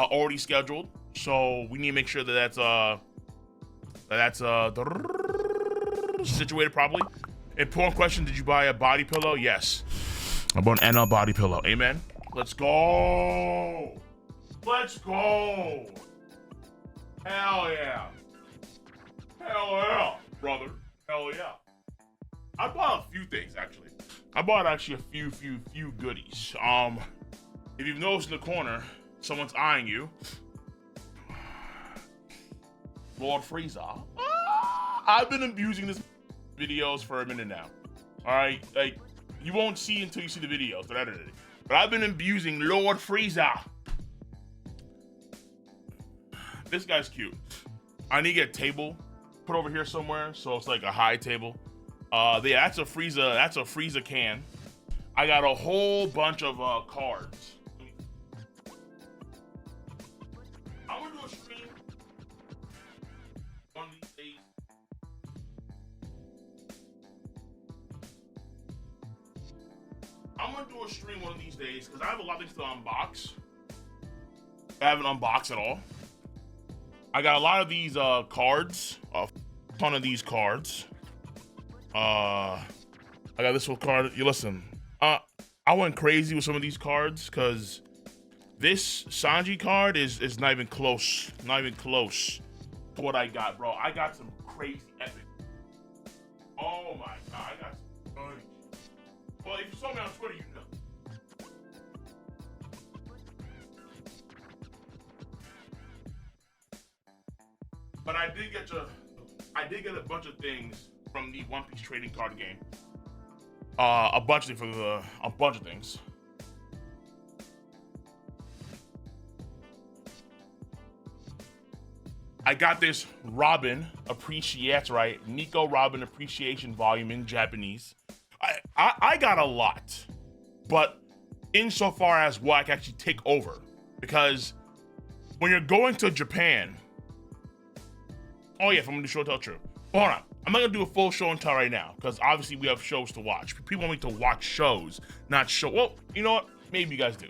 already scheduled. So we need to make sure that that's situated properly. Important question: did you buy a body pillow? Yes, I bought an NL body pillow. Amen. Let's go. Let's go. Hell yeah. Hell yeah, brother. Hell yeah. I bought a few things actually. I bought actually a few goodies. If you've noticed in the corner, someone's eyeing you. Lord Freezer. I've been abusing this videos for a minute now. Alright, like you won't see until you see the videos, but I've been abusing Lord Freezer. This guy's cute. I need to get a table put over here somewhere, so it's like a high table. Yeah, that's a freezer can. I got a whole bunch of cards. I'm gonna do a stream one of these days. I'm gonna do a stream one of these days because I have a lot of things to unbox. I haven't unboxed at all. I got a lot of these cards, a ton of these cards. I got this one card. You listen, I went crazy with some of these cards because this Sanji card is not even close to what I got, bro. I got some crazy epic. Oh my god, I got some funny. Well, if you saw me on Twitter, you know. But I did get a bunch of things from the One Piece trading card game. A bunch of things. I got this Robin Appreciates, right? Nico Robin Appreciation volume in Japanese. I got a lot, but insofar as what I can actually take over, because when you're going to Japan, oh yeah, if I'm gonna do show and tell, true. Hold on, I'm not gonna do a full show and tell right now because obviously we have shows to watch. People want me to watch shows, not show. Well, you know what? Maybe you guys do,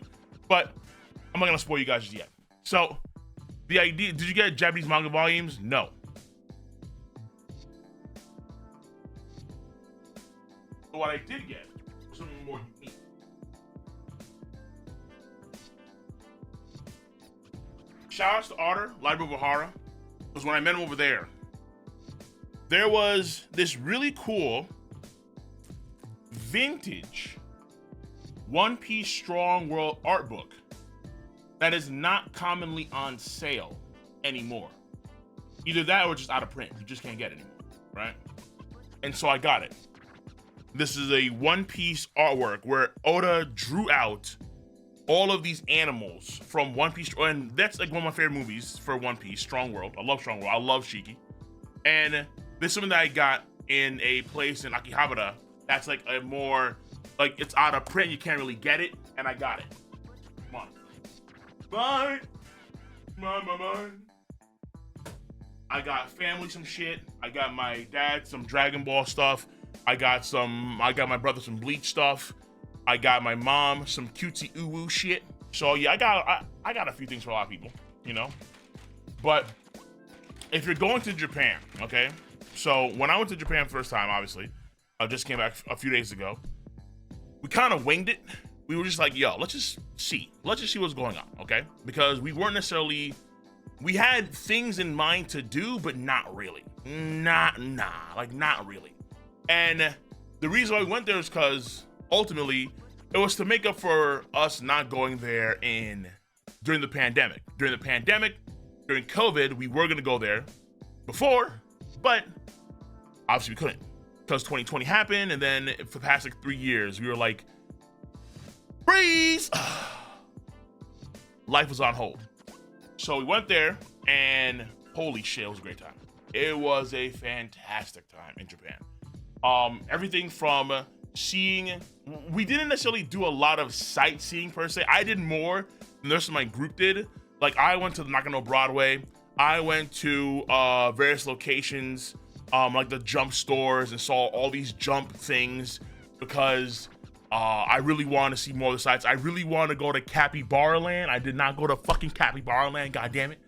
but I'm not gonna spoil you guys just yet. So, the idea: did you get Japanese manga volumes? No. But what I did get was something more unique. Shoutouts to Otter, Library of Ohara. Was when I met him over there. There was this really cool vintage One Piece Strong World art book that is not commonly on sale anymore. Either that or just out of print. You just can't get it anymore, right? And so I got it. This is a One Piece artwork where Oda drew out all of these animals from One Piece, and that's like one of my favorite movies for One Piece, Strong World. I love Strong World. I love Shiki. And this is something that I got in a place in Akihabara that's like a more, like it's out of print, you can't really get it, and I got it. Come on. Mine. I got family some shit. I got my dad some Dragon Ball stuff. I got my brother some Bleach stuff. I got my mom some cutesy uwu shit. So yeah, I got a few things for a lot of people, you know. But if you're going to Japan, okay. So when I went to Japan first time, obviously, I just came back a few days ago. We kind of winged it. We were just like, yo, let's just see what's going on, okay? Because we weren't necessarily, we had things in mind to do, but not really, not really. And the reason why we went there is because ultimately, it was to make up for us not going there during the pandemic. During COVID, we were gonna go there before, but obviously we couldn't because 2020 happened, and then for the past like 3 years, we were like, freeze! Life was on hold. So we went there, and holy shit, it was a great time. It was a fantastic time in Japan. Everything from seeing, we didn't necessarily do a lot of sightseeing per se. I did more than the rest of my group did. Like I went to the Nakano Broadway. I went to various locations, like the jump stores, and saw all these jump things because I really want to see more of the sites. I really want to go to Capybara Land. I did not go to fucking Capybara Land, god damn it.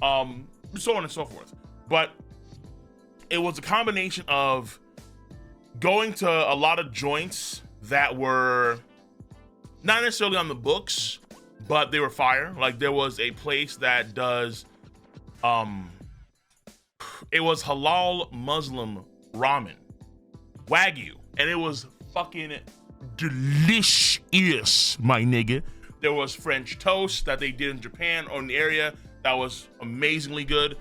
So on and so forth. But it was a combination of going to a lot of joints that were not necessarily on the books, but they were fire. Like there was a place that does, it was halal Muslim ramen, Wagyu, and it was fucking delicious, my nigga. There was French toast that they did in Japan or in the area that was amazingly good.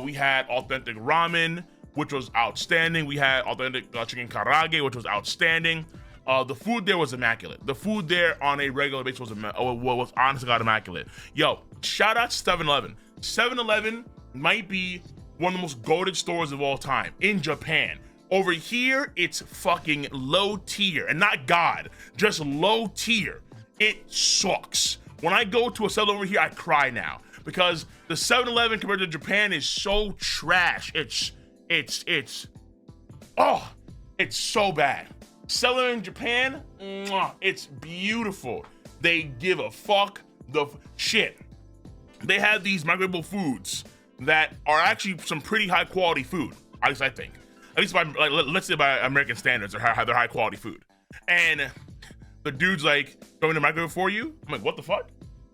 We had authentic ramen, which was outstanding. We had authentic chicken karage, which was outstanding. The food there was immaculate. The food there on a regular basis was honestly God immaculate. Yo, shout out to 7-Eleven. 7-Eleven might be one of the most goated stores of all time in Japan. Over here, it's fucking low tier, and not God, just low tier. It sucks. When I go to a 7-Eleven over here, I cry now because the 7-Eleven compared to Japan is so trash. It's so bad. 7-Eleven in Japan, it's beautiful. They give a fuck the shit. They have these microwavable foods that are actually some pretty high quality food. At least I think. At least by let's say by American standards, they're high quality food. And the dude's like, going to microwave for you? I'm like, what the fuck?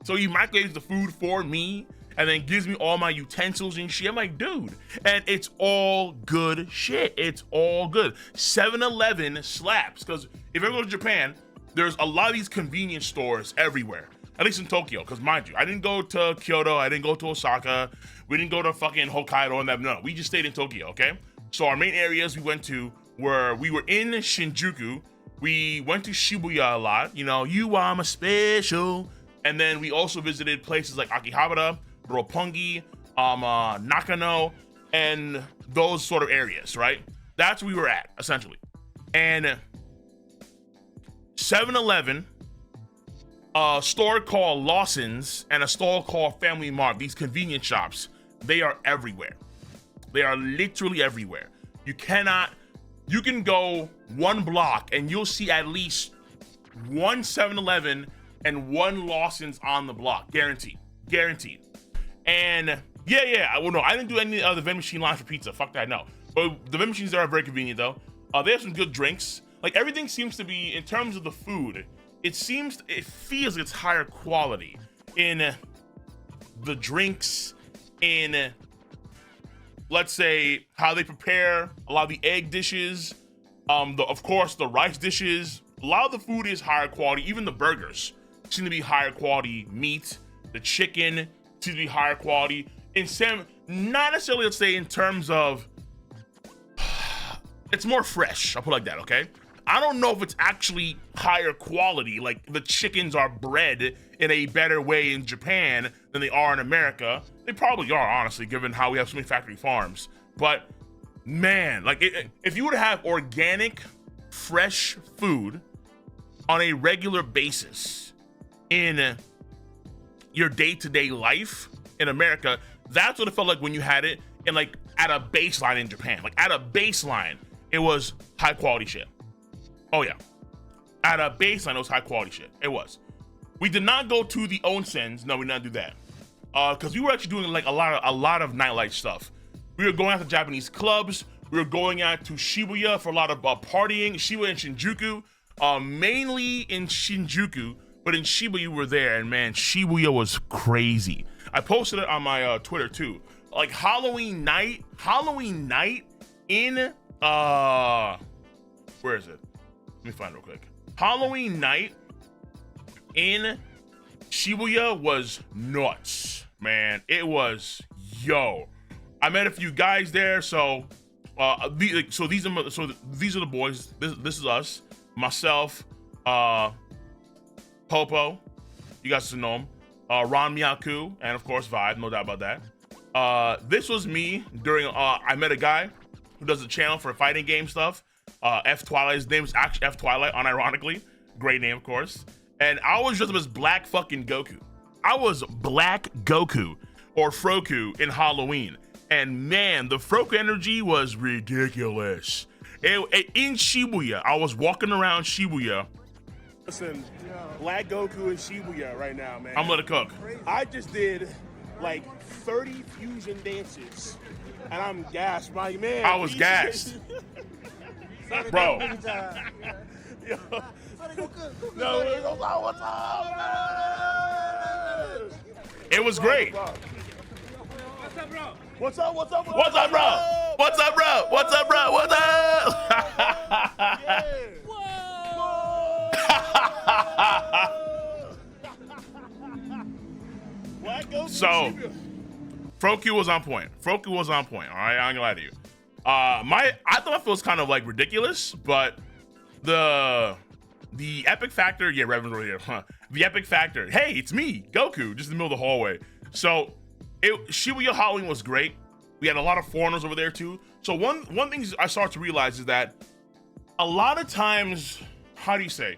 So he microwaves the food for me and then gives me all my utensils and shit. I'm like, dude, and it's all good shit. It's all good. 7-Eleven slaps, because if you ever go to Japan, there's a lot of these convenience stores everywhere, at least in Tokyo, because mind you, I didn't go to Kyoto, I didn't go to Osaka, we didn't go to fucking Hokkaido and that, no, we just stayed in Tokyo, okay? So our main areas we went to were, we were in Shinjuku, we went to Shibuya a lot, you know, you are my special, and then we also visited places like Akihabara, Roppongi, Nakano, and those sort of areas, right? That's where we were at, essentially. And 7-Eleven, a store called Lawson's, and a store called Family Mart, these convenience shops, they are everywhere. They are literally everywhere. You can go one block and you'll see at least one 7-Eleven and one Lawson's on the block, guaranteed. And well, no, I didn't do any of the vending machine lines for pizza. Fuck that, no. But the vending machines there are very convenient though. They have some good drinks. Like everything seems to be, in terms of the food, it feels it's higher quality in the drinks, in, let's say, how they prepare a lot of the egg dishes, of course the rice dishes. A lot of the food is higher quality. Even the burgers seem to be higher quality meat. The chicken seems to be higher quality. Not necessarily, let's say, in terms of, it's more fresh, I'll put it like that, okay? I don't know if it's actually higher quality, like the chickens are bred in a better way in Japan than they are in America. They probably are, honestly, given how we have so many factory farms. But man, like if you were to have organic, fresh food on a regular basis in your day-to-day life in America, that's what it felt like when you had it in, like, at a baseline in Japan. Like at a baseline, it was high quality shit. Oh yeah, at a baseline, it was high quality shit. It was. We did not go to the onsens. No, we did not do that. Because we were actually doing like a lot of nightlife stuff. We were going out to Japanese clubs. We were going out to Shibuya for a lot of partying. Shibuya and Shinjuku, mainly in Shinjuku, but in Shibuya we were there, and man, Shibuya was crazy. I posted it on my Twitter too. Like Halloween night in where is it? Let me find it real quick. Halloween night in Shibuya was nuts, man. It was, yo. I met a few guys there, so these are the boys. This is us, myself, Popo. You guys know him. Ron Miyaku, and of course Vibe, no doubt about that. This was me during. I met a guy who does a channel for fighting game stuff. F Twilight. His name is actually F Twilight, unironically. Great name, of course. And I was dressed up as Black fucking Goku. I was Black Goku, or Froku, in Halloween. And man, the Froku energy was ridiculous. In Shibuya, I was walking around Shibuya, Listen, Black Goku and Shibuya right now, man. I'm gonna cook. I just did like 30 fusion dances, and I'm gassed, my man. I was gassed. Bro. Yo. No, what's up? It was great. What's up, bro? What's up, What's up, bro? What's up, bro? What's up, bro? What's up? Yeah. So, Froku was on point. All right, I ain't gonna lie to you. I thought it was kind of like ridiculous, but the epic factor, yeah, Revan's right here. Huh. The epic factor. Hey, it's me, Goku, just in the middle of the hallway. So, Shibuya Halloween was great. We had a lot of foreigners over there too. So one thing I started to realize is that a lot of times, how do you say?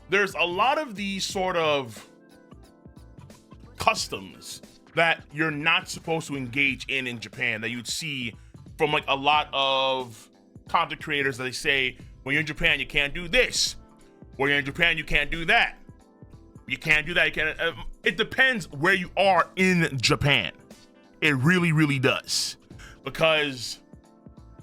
There's a lot of these sort of customs that you're not supposed to engage in Japan that you'd see from like a lot of content creators that they say, when you're in Japan, you can't do this. When you're in Japan, you can't do that. You can't do that. You can't. It depends where you are in Japan. It really, really does. Because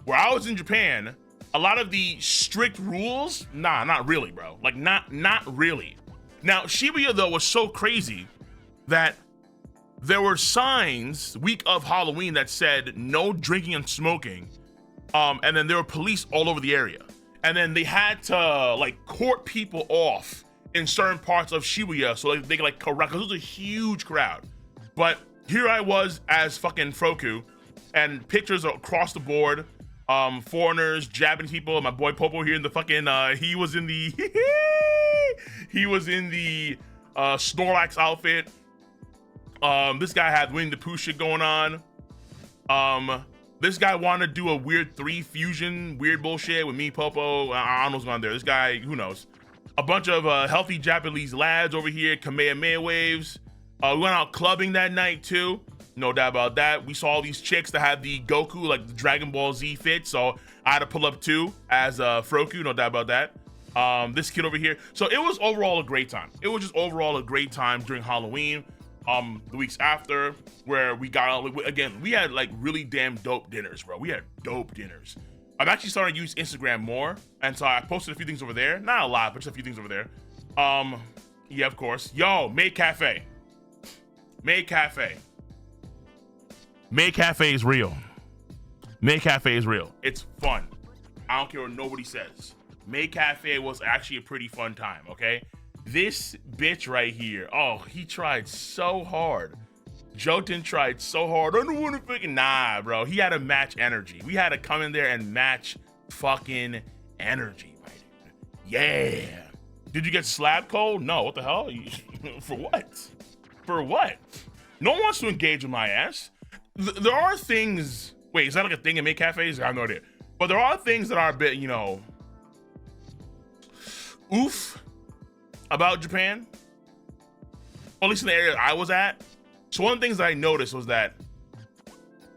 where I was in Japan, a lot of the strict rules, nah, not really, bro. Like, not really. Now, Shibuya, though, was so crazy that there were signs week of Halloween that said no drinking and smoking. And then there were police all over the area. And then they had to, like, court people off in certain parts of Shibuya so they could, like, correct, because it was a huge crowd. But here I was as fucking Froku, and pictures across the board, foreigners, Japanese people, my boy Popo here in the fucking, he was in the Snorlax outfit. This guy had Winnie the Pooh shit going on. This guy wanted to do a weird 3 fusion, weird bullshit with me, Popo. I don't know what's going on there. This guy, who knows? A bunch of healthy Japanese lads over here, Kamehameha waves. We went out clubbing that night too. No doubt about that. We saw all these chicks that had the Goku, like the Dragon Ball Z fit. So I had to pull up too as Froku, no doubt about that. This kid over here. So it was overall a great time. It was just overall a great time during Halloween. The weeks after, where we got, again, we had like really damn dope dinners, bro. We had dope dinners. I'm actually starting to use Instagram more, and so I posted a few things over there. Not a lot, but just a few things over there. Yeah, of course. Yo, Maid Cafe. Maid Cafe is real. Maid Cafe is real. It's fun. I don't care what nobody says. Maid Cafe was actually a pretty fun time, okay? This bitch right here, oh, he tried so hard. Jotun tried so hard. I don't want to fucking, nah, bro. He had to match energy. We had to come in there and match fucking energy, right? Yeah. Did you get slapped, Cole? No, what the hell? For what? For what? No one wants to engage with my ass. There are things, wait, is that like a thing in Maid Cafes? I have no idea. But there are things that are a bit, you know, oof about Japan. Or at least in the area I was at. So one of the things that I noticed was that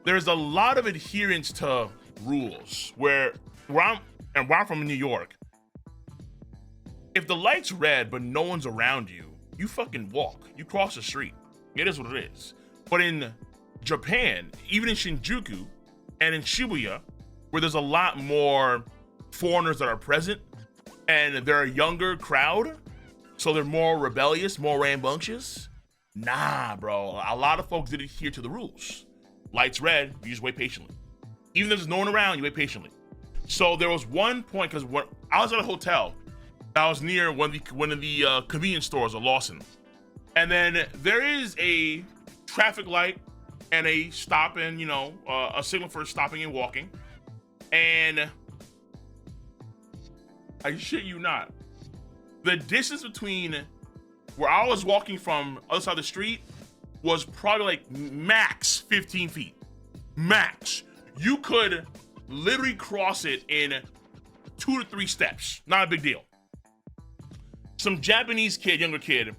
there's a lot of adherence to rules. Where I'm from in New York, if the light's red but no one's around you, you fucking walk. You cross the street. It is what it is. But in Japan, even in Shinjuku and in Shibuya, where there's a lot more foreigners that are present and they're a younger crowd, so they're more rebellious, more rambunctious. Nah, bro. A lot of folks didn't adhere to the rules. Lights red, you just wait patiently. Even if there's no one around, you wait patiently. So there was one point, because when I was at a hotel that was near one of the convenience stores of Lawson. And then there is a traffic light and a stop and, you know, a signal for stopping and walking. And I shit you not, the distance between where I was walking from other side of the street was probably like max 15 feet. Max. You could literally cross it in 2 to 3 steps. Not a big deal. Some Japanese kid, younger kid,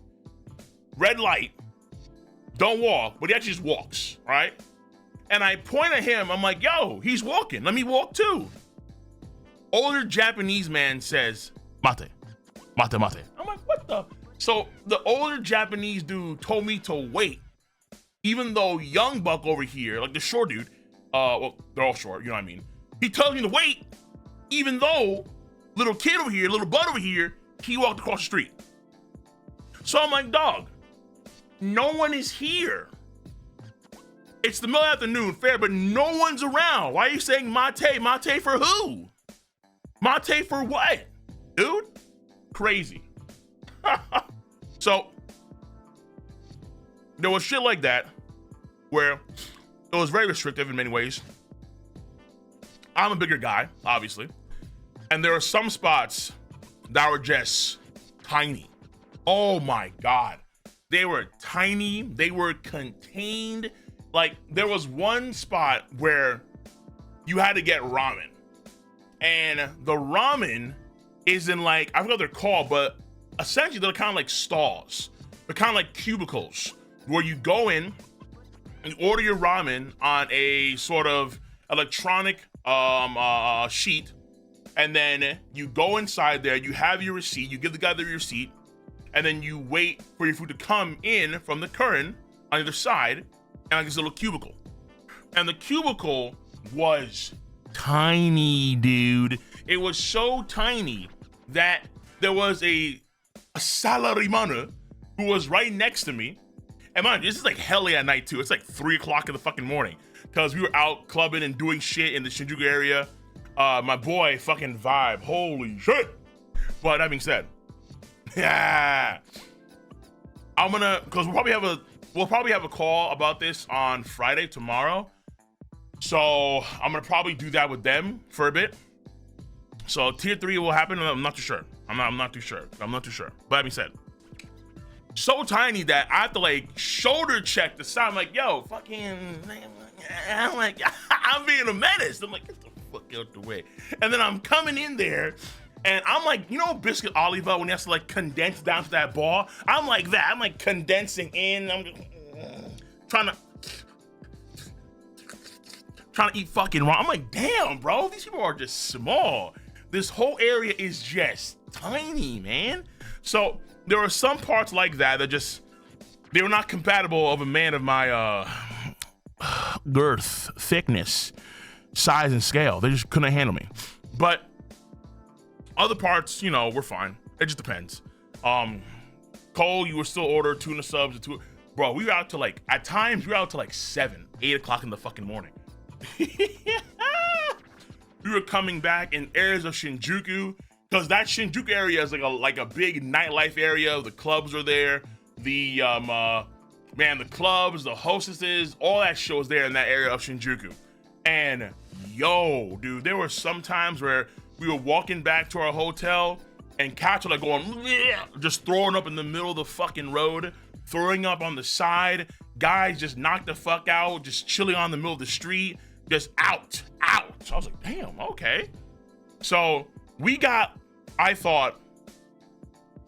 red light, don't walk, but he actually just walks, right? And I point at him, I'm like, yo, he's walking, let me walk too. Older Japanese man says, mate, mate, mate. I'm like, what what the? So the older Japanese dude told me to wait, even though young buck over here, like the short dude, well, they're all short, you know what I mean? He tells me to wait, even though little kid over here, little bud over here, he walked across the street. So I'm like, dog, no one is here. It's the middle of the afternoon, fair, but no one's around. Why are you saying mate? Mate for who? Mate for what? Dude, crazy. So there was shit like that where it was very restrictive in many ways. I'm a bigger guy, obviously. And there are some spots that were just tiny. Oh my God. They were tiny. They were contained. Like there was one spot where you had to get ramen. And the ramen is in like, I forgot what they're called, but essentially they're kind of like stalls. They're kind of like cubicles where you go in and order your ramen on a sort of electronic sheet. And then you go inside there, you have your receipt, you give the guy the receipt, and then you wait for your food to come in from the curtain on either side, and like this little cubicle. And the cubicle was tiny, dude. It was so tiny that there was a salaryman who was right next to me. And mind you, this is like hell at night too. It's like 3 o'clock in the fucking morning because we were out clubbing and doing shit in the Shinjuku area. My boy fucking vibe, holy shit. But that being said, yeah, I'm gonna, cause we'll probably have a call about this on Friday, tomorrow. So I'm gonna probably do that with them for a bit. So tier 3 will happen. I'm not too sure. I'm not too sure. But that being said, so tiny that I have to like shoulder check the side. I'm like, yo, fucking, I'm like, I'm being a menace. I'm like, get the fuck out the way. And then I'm coming in there and I'm like, you know, Biscuit Oliva when he has to like condense down to that ball? I'm like that. I'm like condensing in. I'm trying to eat fucking raw. I'm like, damn, bro, these people are just small. This whole area is just tiny, man. So there are some parts like that that just, they were not compatible of a man of my girth, thickness, size, and scale. They just couldn't handle me. But other parts, you know, we're fine. It just depends. Cole, you were still order tuna subs. Bro, we were out to like, at times, we were out to like 7, 8 o'clock in the fucking morning. We were coming back in areas of Shinjuku, because that Shinjuku area is like a big nightlife area. The clubs are there. The the clubs, the hostesses, all that shit was there in that area of Shinjuku. And yo, dude, there were some times where we were walking back to our hotel and cats were like going, bleh, just throwing up in the middle of the fucking road, throwing up on the side. Guys just knocked the fuck out, just chilling on the middle of the street, just out. So I was like, damn, okay. So we got, I thought,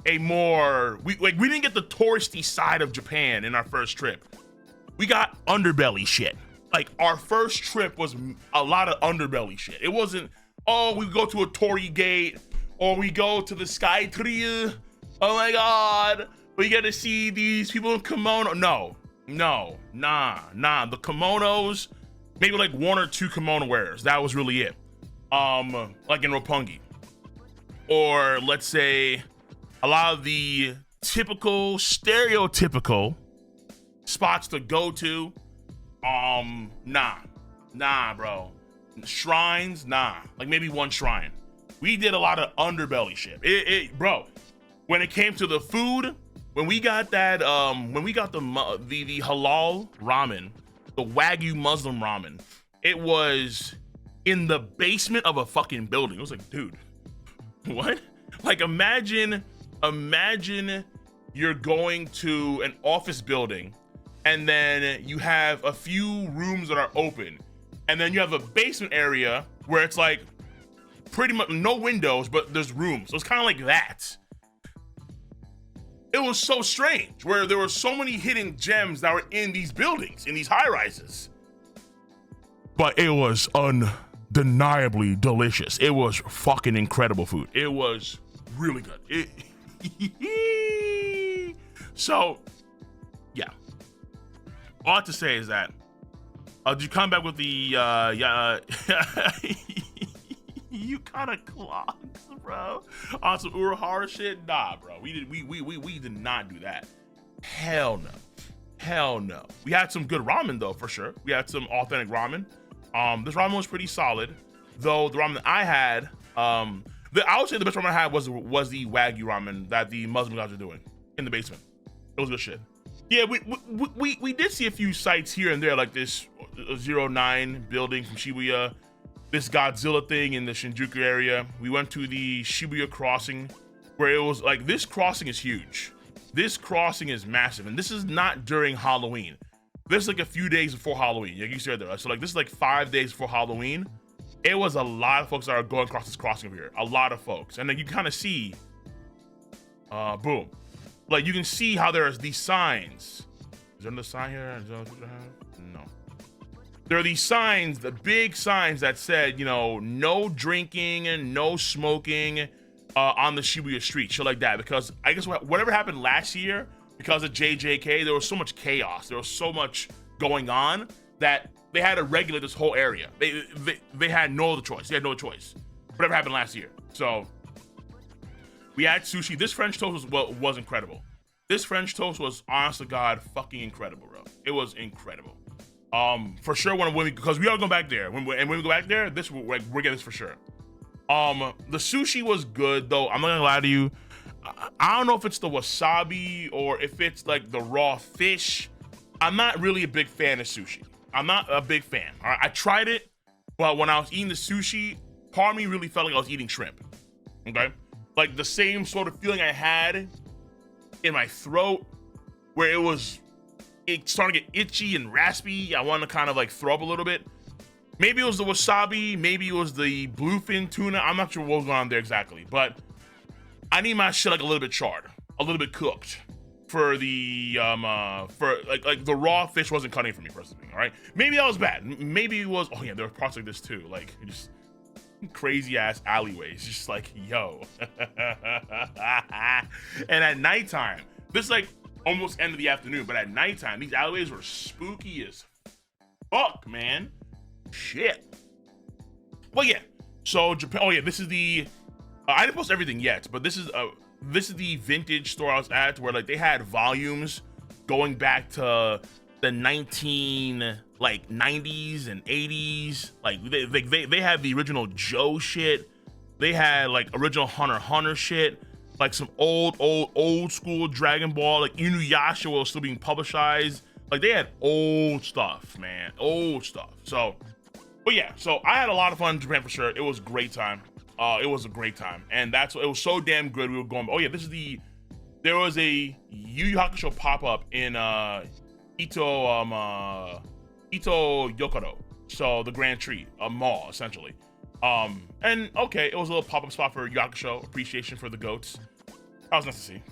a more, we didn't get the touristy side of Japan in our first trip. We got underbelly shit. Like our first trip was a lot of underbelly shit. It wasn't, oh, we go to a torii gate or we go to the Sky Tree. Oh my God, we get to see these people in kimono. No, nah. The kimonos, maybe like 1 or 2 kimono wearers. That was really it. Like in Roppongi. Or let's say a lot of the typical, stereotypical spots to go to. Nah, bro. Shrines, nah. Like maybe 1 shrine. We did a lot of underbelly shit. Bro, when it came to the food, when we got that, when we got the halal ramen, the Wagyu Muslim ramen, it was in the basement of a fucking building. It was like, dude, what? Like imagine you're going to an office building and then you have a few rooms that are open and then you have a basement area where it's like pretty much no windows, but there's rooms. So it's kind of like that. It was so strange where there were so many hidden gems that were in these buildings, in these high rises. But it was undeniably delicious. It was fucking incredible food. It was really good. So, yeah. All I have to say is that, did you come back with the, you kind of clogs, bro, on some Urahara shit? Nah, bro. We did not do that. Hell no. Hell no. We had some good ramen though, for sure. We had some authentic ramen. This ramen was pretty solid, though. The ramen that I had, I would say the best ramen I had was the Wagyu ramen that the Muslim guys are doing in the basement. It was good shit. Yeah, we did see a few sites here and there, like this 09 building from Shibuya, this Godzilla thing in the Shinjuku area. We went to the Shibuya crossing, where it was like, this crossing is huge. This crossing is massive, and this is not during Halloween. This is like a few days before Halloween. Like you said there, right? So like this is like 5 days before Halloween. It was a lot of folks that are going across this crossing over here. A lot of folks, and then you kind of see, boom, like you can see how there's these signs. Is there another sign here? No. There are these signs, the big signs that said, you know, no drinking and no smoking on the Shibuya street, shit like that. Because I guess whatever happened last year, because of JJK, there was so much chaos, there was so much going on that they had to regulate this whole area. They had no other choice. They had no choice. Whatever happened last year. So we had sushi. This French toast was incredible. This French toast was, honest to God, fucking incredible, bro. It was incredible. For sure, because we are going back there. When we go back there, we're getting this for sure. The sushi was good though. I'm not gonna lie to you. I don't know if it's the wasabi or if it's like the raw fish. I'm not really a big fan of sushi. I'm not a big fan. All right, I tried it, but when I was eating the sushi, part of me really felt like I was eating shrimp. Okay, like the same sort of feeling I had in my throat, where it started to get itchy and raspy. I wanted to kind of like throw up a little bit. Maybe it was the wasabi, maybe it was the bluefin tuna. I'm not sure what was going on there exactly, but I need my shit like a little bit charred, a little bit cooked for the for like the raw fish wasn't cutting for me personally. All right, maybe that was bad. Maybe it was. Oh yeah, there were parts like this too, like just crazy ass alleyways, just like yo. And at nighttime, this is like almost end of the afternoon, but at nighttime these alleyways were spooky as fuck, man. Shit. Well, yeah. So Japan. Oh yeah, this is the. I didn't post everything yet, but this is the vintage store I was at, where like they had volumes going back to the 90s and 80s. Like they had the original Joe shit. They had like original Hunter x Hunter shit. Like some old school Dragon Ball. Like Inuyasha was still being publicized. Like they had old stuff, man. Old stuff. So. But yeah, so I had a lot of fun in Japan for sure. It was a great time. It was a great time. And it was so damn good. We were going, oh yeah, there was a Yu Yu Hakusho pop-up in Ito Yokoro. So the Grand Tree, a mall, essentially. And okay, it was a little pop-up spot for Yu Yu Hakusho, appreciation for the goats. That was nice to see.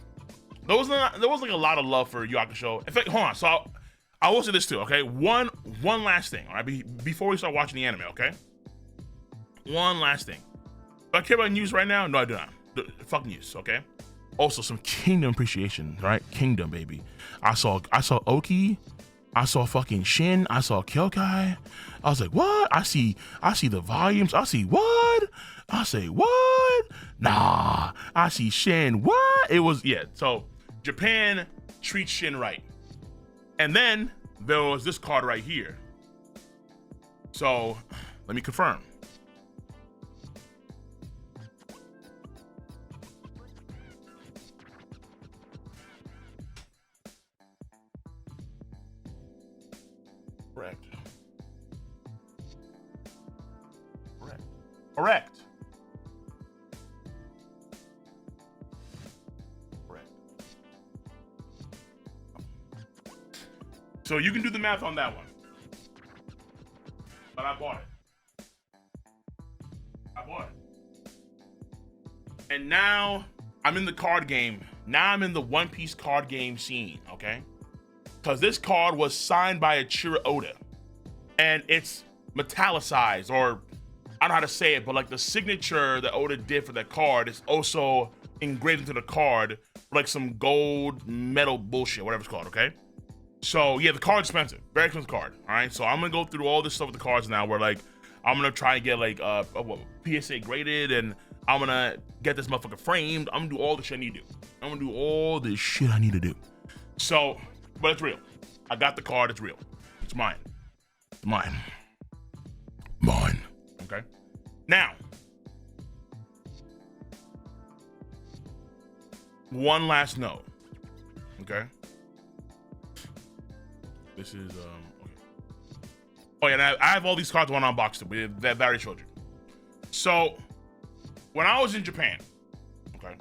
There was like a lot of love for Yu Yu Hakusho. In fact, hold on, so I will say this too, okay? One last thing, all right? Before we start watching the anime, okay? One last thing. Do I care about news right now? No, I do not. Fuck news, okay? Also, some Kingdom appreciation, right? Kingdom, baby. I saw Oki. I saw fucking Shin. I saw Kyokai. I was like, what? I see the volumes. I see what? I say, what? Nah. I see Shin. What? It was, yeah. So, Japan treats Shin right. And then there was this card right here. So let me confirm. Correct. So you can do the math on that one. But I bought it. And now I'm in the card game. Now I'm in the One Piece card game scene, okay? Because this card was signed by Ichiro Oda. And it's metallicized, or I don't know how to say it, but like the signature that Oda did for that card is also engraved into the card, like some gold metal bullshit, whatever it's called, okay? So yeah, the card's expensive, very expensive card. All right, so I'm gonna go through all this stuff with the cards now. Where like I'm gonna try and get like PSA graded, and I'm gonna get this motherfucker framed. I'm gonna do all the shit I need to do. I'm gonna do all this shit I need to do. So, but it's real. I got the card. It's real. It's mine. It's mine. Mine. Okay. Now, one last note. Okay. This is okay. Oh yeah, and I have all these cards I want to unbox them that Barry showed you. So when I was in Japan, okay,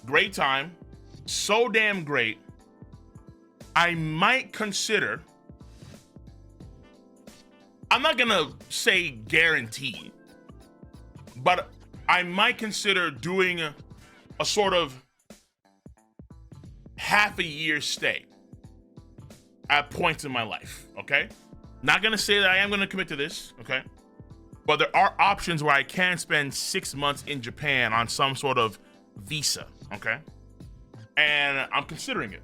great time, so damn great. I might consider. I'm not gonna say guarantee, but I might consider doing a sort of half a year stay at points in my life, okay? Not gonna say that I am gonna commit to this, okay? But there are options where I can spend 6 months in Japan on some sort of visa, okay? And I'm considering it.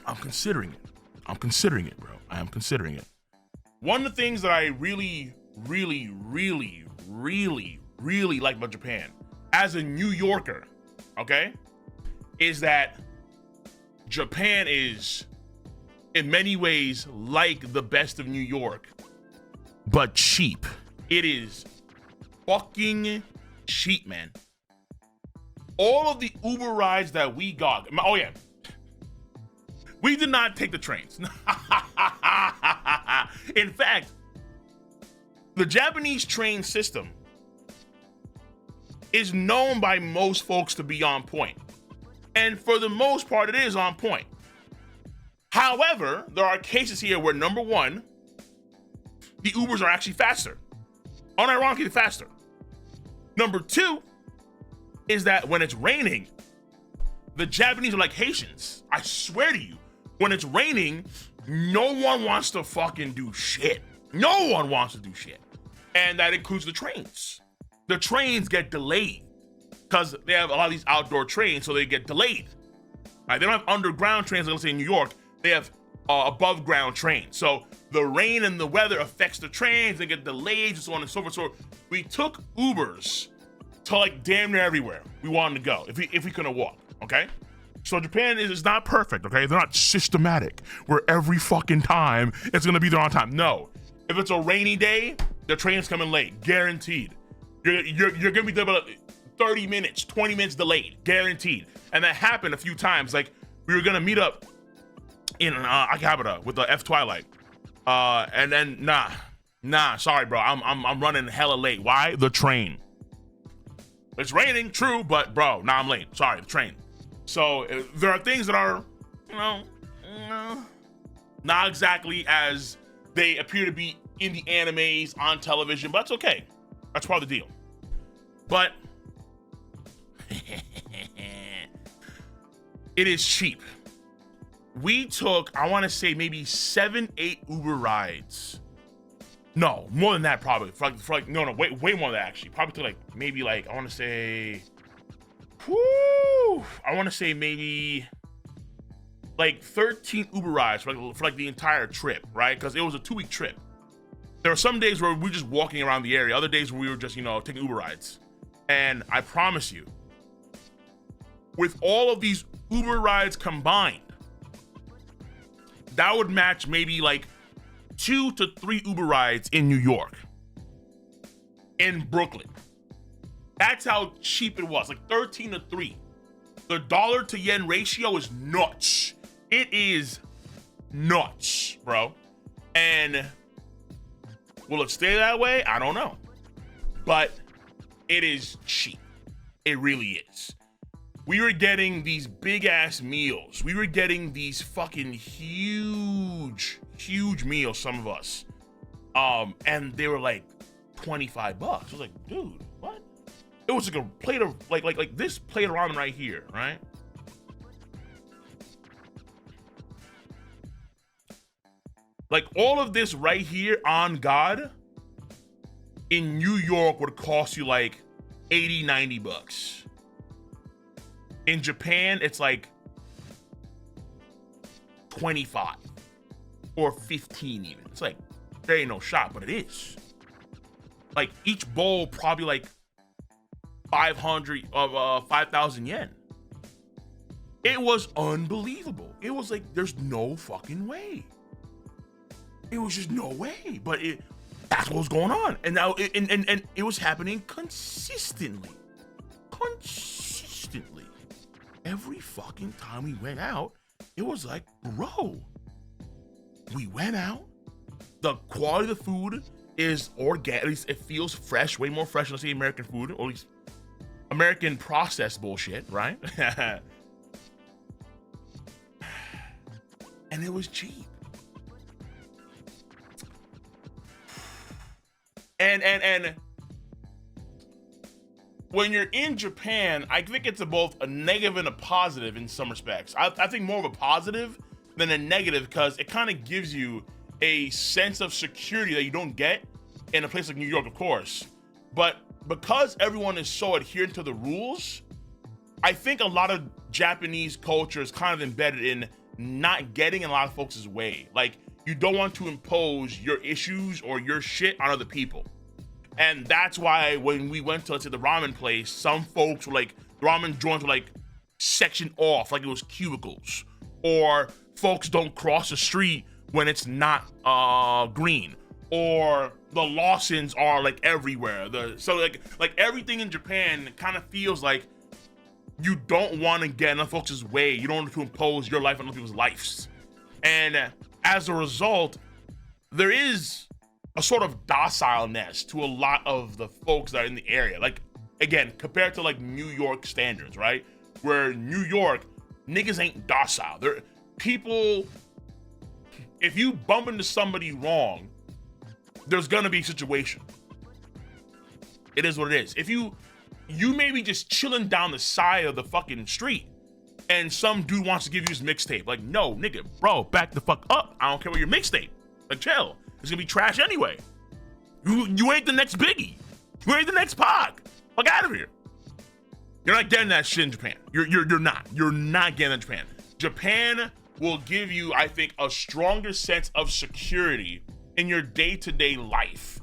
I'm considering it, bro. I am considering it. One of the things that I really like about Japan, as a New Yorker, okay, is that Japan is in many ways like the best of New York, but cheap. It is fucking cheap, man. All of the Uber rides that we got, oh yeah, we did not take the trains. In fact, the Japanese train system is known by most folks to be on point. And for the most part, it is on point. However, there are cases here where, number one, the Ubers are actually faster. Unironically faster. Number two is that when it's raining, the Japanese are like Haitians. I swear to you, when it's raining, no one wants to fucking do shit. No one wants to do shit. And that includes the trains. The trains get delayed because they have a lot of these outdoor trains, so they get delayed. Right? They don't have underground trains, like let's say in New York. They have above ground trains. So the rain and the weather affects the trains, they get delayed, and so on and so forth. So we took Ubers to like damn near everywhere we wanted to go if we couldn't walk, okay? So Japan is not perfect, okay? They're not systematic where every fucking time it's gonna be there on time. No, if it's a rainy day, the train's coming late, guaranteed. You're gonna be there about 30 minutes, 20 minutes delayed, guaranteed. And that happened a few times. Like we were gonna meet up in Akihabara with the F Twilight, and then nah, sorry, bro, I'm running hella late. Why? The train. It's raining, true, but bro, I'm late. Sorry, the train. So there are things that are, not exactly as they appear to be in the animes on television, but that's okay. That's part of the deal. But it is cheap. We took, I want to say maybe 7-8 Uber rides. No, more than that probably. Way more than that actually. Probably to I want to say, I want to say maybe like 13 Uber rides for the entire trip, right? Because it was a 2-week trip. There were some days where we were just walking around the area. Other days where we were just, taking Uber rides. And I promise you, with all of these Uber rides combined, that would match maybe like 2 to 3 Uber rides in New York, in Brooklyn. That's how cheap it was, like 13 to 3. The dollar to yen ratio is nuts. It is nuts, bro. And will it stay that way? I don't know. But it is cheap. It really is. We were getting these big ass meals. We were getting these fucking huge meals, some of us. And they were like $25. I was like, dude, what? It was like a plate of like this plate of ramen right here, right? Like all of this right here on God in New York would cost you like $80-$90. In Japan, it's like 25 or 15 even. It's like, there ain't no shot, but it is. Like each bowl probably like 5,000 yen. It was unbelievable. It was like, there's no fucking way. It was just no way. But that's what was going on. And now and it was happening consistently. Consistently. Every fucking time we went out, it was like, bro, we went out. The quality of the food is organic. At least it feels fresh, way more fresh than, let's say, American food, or at least American processed bullshit, right? And it was cheap. And when you're in Japan, I think it's both a negative and a positive in some respects. I think more of a positive than a negative, because it kind of gives you a sense of security that you don't get in a place like New York, of course. But because everyone is so adherent to the rules, I think a lot of Japanese culture is kind of embedded in not getting in a lot of folks' way. Like, you don't want to impose your issues or your shit on other people. And that's why when we went to, let's say, the ramen place, some folks were like, the ramen joints were like sectioned off, like it was cubicles. Or folks don't cross the street when it's not green. Or the Lawsons are like everywhere. So like everything in Japan kind of feels like you don't want to get in other folks' way. You don't want to impose your life on other people's lives. And as a result, there is a sort of docileness to a lot of the folks that are in the area. Like, again, compared to like New York standards, right? Where New York, niggas ain't docile. People, if you bump into somebody wrong, there's gonna be a situation. It is what it is. If you may be just chilling down the side of the fucking street and some dude wants to give you his mixtape. Like, no, nigga, bro, back the fuck up. I don't care what your mixtape. Like, chill. It's gonna be trash anyway. You ain't the next Biggie. You ain't the next Pac. Fuck out of here. You're not getting that shit in Japan. You're not. You're not getting that in Japan. Japan will give you, I think, a stronger sense of security in your day-to-day life,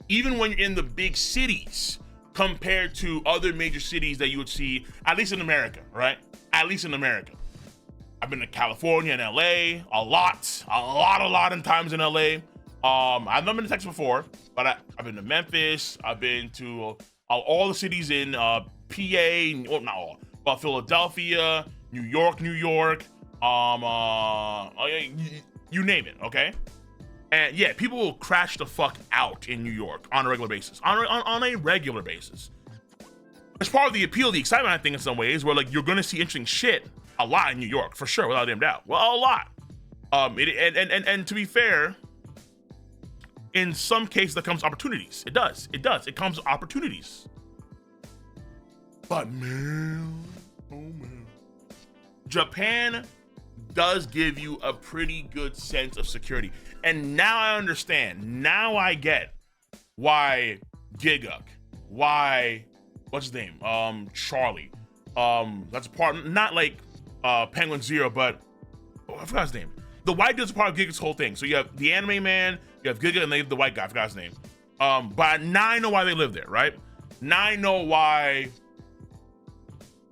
even when you're in the big cities, compared to other major cities that you would see, at least in America, right? At least in America. I've been to California and LA a lot of times in LA. I've not been to Texas before, but I've been to Memphis. I've been to all the cities in PA, well, not all, but Philadelphia, New York, you name it, okay? And yeah, people will crash the fuck out in New York on a regular basis. On a regular basis. It's part of the appeal, the excitement, I think, in some ways, where like you're gonna see interesting shit a lot in New York, for sure, without a damn doubt. Well, a lot. And to be fair, in some cases that comes opportunities. It does. It comes with opportunities. But man, oh man. Japan does give you a pretty good sense of security. And now I understand. Now I get why Giguk, why, what's his name? Charlie. That's a part, not like Penguin Zero, but I forgot his name. The white dude's a part of Giguk's whole thing. So you have the anime man, you have Giguk, and they have the white guy, I forgot his name. But now I know why they live there, right? Now I know why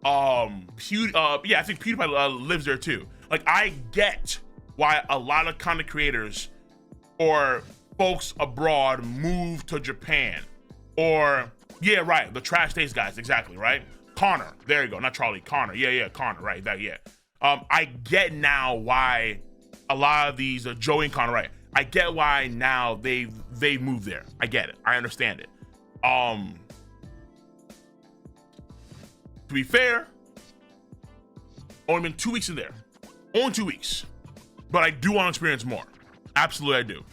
I think PewDiePie lives there too. Like, I get why a lot of content creators or folks abroad move to Japan. Or, yeah, right, the Trash Taste guys, exactly, right? Connor, there you go, not Charlie, Connor, yeah, Connor, right, that, yeah. I get now why a lot of these, Joey and Connor, right, I get why now they moved there. I get it, I understand it. To be fair, only been 2 weeks in there. Only 2 weeks. But I do want to experience more. Absolutely I do.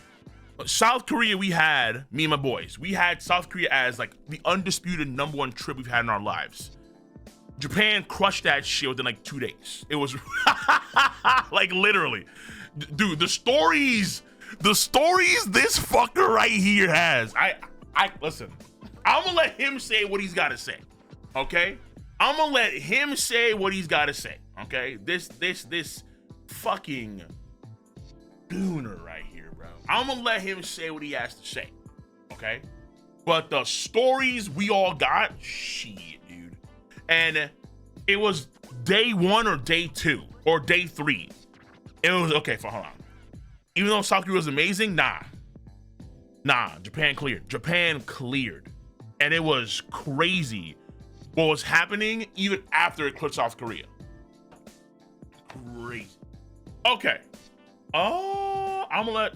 South Korea, me and my boys, we had South Korea as like the undisputed #1 trip we've had in our lives. Japan crushed that shit within like 2 days. It was like literally. Dude, the stories this fucker right here has. I listen, I'm gonna let him say what he's gotta say. Okay? I'm gonna let him say what he's got to say. Okay, this fucking gooner right here, bro. I'm gonna let him say what he has to say. Okay, but the stories we all got, shit, dude. And it was day 1 or day 2 or day 3. It was okay. Hold on. Even though South Korea was amazing, nah. Japan cleared, and it was crazy what was happening even after it clipped South Korea. Crazy. Okay. I'm gonna let